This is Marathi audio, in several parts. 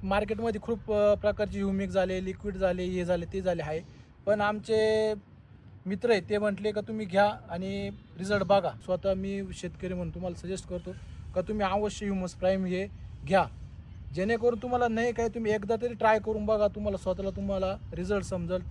मार्केटमध्ये खूप प्रकारचे ह्युमिक झाले, लिक्विड झाले, हे झाले ते झाले आहे. पण आमचे मित्र आहेत ते म्हटले का तुम्ही घ्या आणि रिझल्ट बघा. स्वतः मी शेतकरी म्हणून तुम्हाला सजेस्ट करतो का तुम्ही अवश्य ह्युमस प्राईम हे घ्या. जेणेकरून तुम्हाला नाही काय तुम्ही एकदा तरी ट्राय करून बघा, तुम्हाला रिझल्ट समजेल.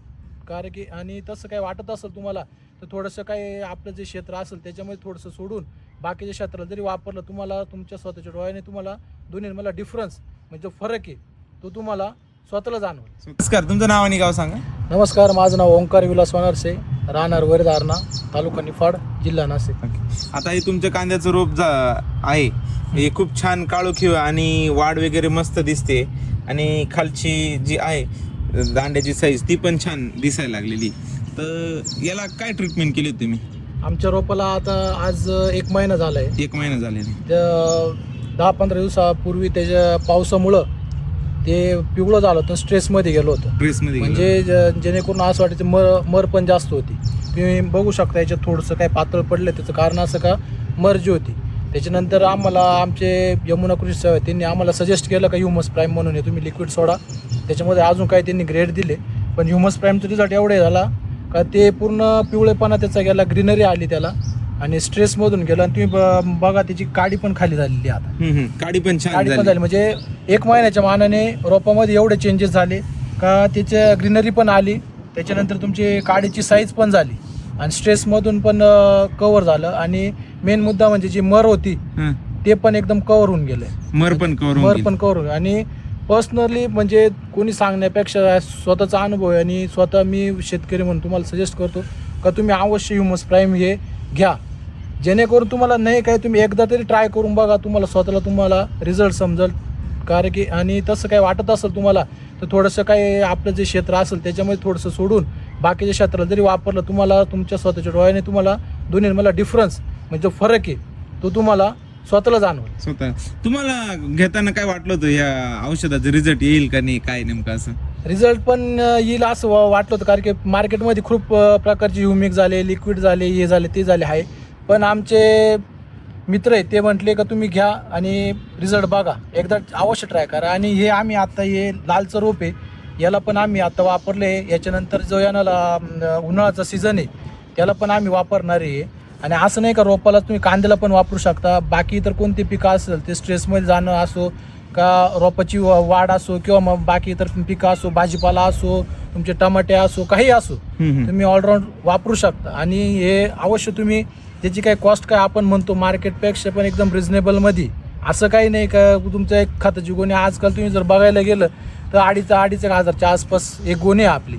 कारण की आणि तसं काय वाटत असेल तुम्हाला तर थोडंसं काय आपलं जे क्षेत्र असेल त्याच्यामध्ये थोडंसं सोडून बाकीच्या क्षेत्राला जरी वापरलं तुम्हाला तुमच्या स्वतःच्या डोळ्याने तुम्हाला दोन्ही मला डिफरन्स म्हणजे फरक आहे तो तुम्हाला स्वतःला जाणवेल. नमस्कार, तुमचं नाव आणि गाव सांगा. नमस्कार, माझं नाव ओंकार विलास वनरसे, राहणार वरदारणा, तालुका निफाड, जिल्हा नाशिक. आता हे तुमच्या कांद्याचं रोप आहे, हे खूप छान काळोखीव आणि वाढ वगैरे मस्त दिसते आणि खालची जी आहे दांड्याची साईज ती पण छान दिसायला लागलेली. तर याला काय ट्रीटमेंट केली तुम्ही? आमच्या रोपाला आता आज 1 महिना झाला आहे. 1 महिना झालेला. 10-15 दिवसापूर्वी त्याच्या पावसामुळं ते पिवळं झालं होतं, स्ट्रेसमध्ये गेलो होतं. ड्रेसमध्ये म्हणजे जेणेकरून असं वाटायचं मर पण जास्त होती. तुम्ही बघू शकता याच्यात थोडंसं काय पातळ पडलं, त्याचं कारण असं का मर जी होती. त्याच्यानंतर आम्हाला आमचे यमुना कृषी सेवा त्यांनी आम्हाला सजेस्ट केलं का ह्युमस प्राईम म्हणून हे तुम्ही लिक्विड सोडा. त्याच्यामध्ये अजून काही त्यांनी ग्रेड दिले, पण ह्युमस प्राईमचा रिझल्ट एवढे झाला का ते पूर्ण पिवळेपणा त्याचा गेला, ग्रीनरी आली त्याला आणि स्ट्रेसमधून गेलं. आणि तुम्ही बघा त्याची काडी पण खाली झालेली आता. काडी पण छान झाली म्हणजे 1 महिन्याच्या मानाने रोपामध्ये एवढे चेंजेस झाले का त्याच्या ग्रीनरी पण आली. त्याच्यानंतर तुमची काडीची साईज पण झाली आणि स्ट्रेसमधून पण कव्हर झालं. आणि मेन मुद्दा म्हणजे जी मर होती ते पण एकदम कव्हर होऊन गेले. मर पण कव्हर होऊन. आणि पर्सनली म्हणजे कोणी सांगण्यापेक्षा स्वतःचा अनुभव आहे आणि स्वतः मी शेतकरी म्हणून तुम्हाला सजेस्ट करतो का तुम्ही अवश्य ह्युमस प्राईम हे घ्या. जेणेकरून तुम्हाला नाही काय तुम्ही एकदा तरी ट्राय करून बघा, तुम्हाला रिझल्ट समजेल. कारण की आणि तसं काय वाटत असेल तुम्हाला तर थोडंसं काय आपलं जे क्षेत्र असेल त्याच्यामध्ये थोडंसं सोडून बाकीच्या क्षेत्राला जरी वापरलं तुम्हाला तुमच्या स्वतःच्या डोळ्याने तुम्हाला दोन्ही मला डिफरन्स म्हणजे फरक आहे तो तुम्हाला स्वतःला जाणवेल. स्वतः तुम्हाला घेताना काय वाटलं होतं या औषधाचं रिझल्ट येईल का नाही, काय नेमकं असं? रिझल्ट पण येईल असं वाटलं होतं. कारण की मार्केटमध्ये खूप प्रकारचे ह्युमिक झाले, लिक्विड झाले, हे झाले ते झाले आहे. पण आमचे मित्र आहेत ते म्हटले का तुम्ही घ्या आणि रिझल्ट बघा, एकदा अवश्य ट्राय करा. आणि हे आम्ही आत्ता हे लालचं रोप आहे याला पण आम्ही आत्ता वापरले. याच्यानंतर जो याला उन्हाळ्याचा सीझन आहे त्याला पण आम्ही वापरणार आहे. आणि असं नाही का रोपाला तुम्ही कांद्याला पण वापरू शकता. बाकी इतर कोणती पिकं असेल ते स्ट्रेसमध्ये जाणं असो का रोपाची वाढ असो किंवा मग बाकी इतर पिकं असो, भाजीपाला असो, तुमचे टमाटे असो, काही असो तुम्ही ऑलराऊंड वापरू शकता. आणि हे अवश्य तुम्ही त्याची काही कॉस्ट काय आपण म्हणतो मार्केटपेक्षा पण एकदम रिजनेबलमध्ये. असं काही नाही का तुमचं एक खताची गोणी आजकाल तुम्ही जर बघायला गेलं तर 2,500-1,000च्या आसपास एक गोणी आहे आपली.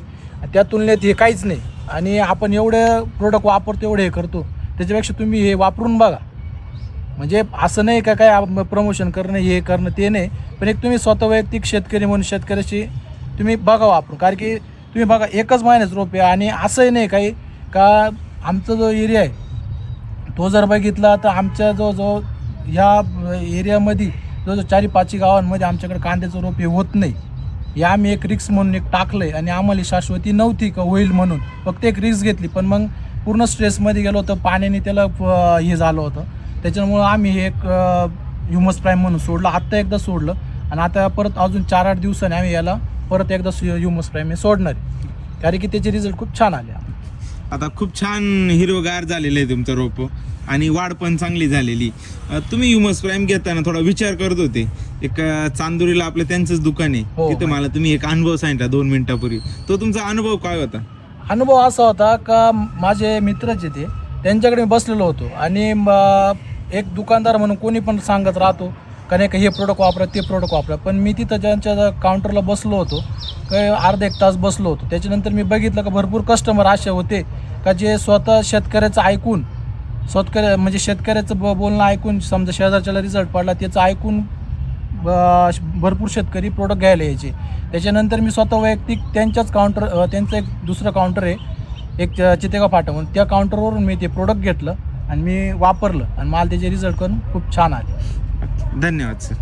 त्या तुलनेत हे काहीच नाही. आणि आपण एवढे प्रोडक्ट वापरतो, एवढे हे करतो, त्याच्यापेक्षा तुम्ही हे वापरून बघा. म्हणजे असं नाही का काय प्रमोशन करणं हे करणं ते नाही, पण एक तुम्ही स्वतः वैयक्तिक शेतकरी म्हणून शेतकऱ्याची तुम्ही बघा वापरून. कारण की तुम्ही बघा 1च महिन्याच रोप आहे. आणि असंही नाही काही का आमचा जो एरिया आहे तो जर बघितला तर आमच्या जवळजवळ ह्या एरियामध्ये जवळजवळ 4-5 गावांमध्ये आमच्याकडे कांद्याचं रोप हे होत नाही. हे आम्ही एक रिक्स म्हणून एक टाकलं आहे आणि आम्हाला शाश्वती नव्हती का होईल म्हणून फक्त एक रिक्स घेतली. पण मग पूर्ण स्ट्रेसमध्ये गेलो होतं, पाण्याने त्याला हे झालं होतं. त्याच्यामुळं आम्ही हे एक ह्युमस प्राईम म्हणून सोडलं. आत्ता एकदा सोडलं आणि आता परत अजून 4-8 दिवसांनी आम्ही याला परत एकदा ह्युमस प्राईम हे सोडणार आहे. कारण की त्याचे रिझल्ट खूप छान आले. आता खूप छान हिरवगार झालेलं आहे तुमचं रोप आणि वाढ पण चांगली झालेली. तुम्ही ह्युमस प्राईम घेताना थोडा विचार करत होते. एक चांदुरीला आपलं त्यांचंच दुकान आहे, तिथं मला तुम्ही एक अनुभव सांगितला 2 मिनिटापूर्वी. तो तुमचा अनुभव काय होता? अनुभव असा होता का माझे मित्रच ते त्यांच्याकडे मी बसलेलो होतो आणि एक दुकानदार म्हणून कोणी पण सांगत राहतो का नाही का हे प्रोडक्ट वापरा, ते प्रोडक्ट वापरा. पण मी तिथं ज्यांच्या काउंटरला बसलो होतो काही अर्धा 1 तास बसलो होतो. त्याच्यानंतर मी बघितलं का भरपूर कस्टमर असे होते का जे स्वतः शेतकऱ्याचं ऐकून म्हणजे शेतकऱ्याचं बोलणं ऐकून, समजा शेजारच्याला रिझल्ट पडला त्याचं ऐकून भरपूर शेतकरी प्रोडक्ट घ्यायला यायचे. त्याच्यानंतर मी स्वतः वैयक्तिक त्यांच्याच त्यांचं एक दुसरं काउंटर आहे एक चितेगाव फाटा म्हणून, त्या काउंटरवरून मी ते प्रोडक्ट घेतलं आणि मी वापरलं आणि मला त्याचे रिझल्ट करून खूप छान आले. धन्यवाद सर.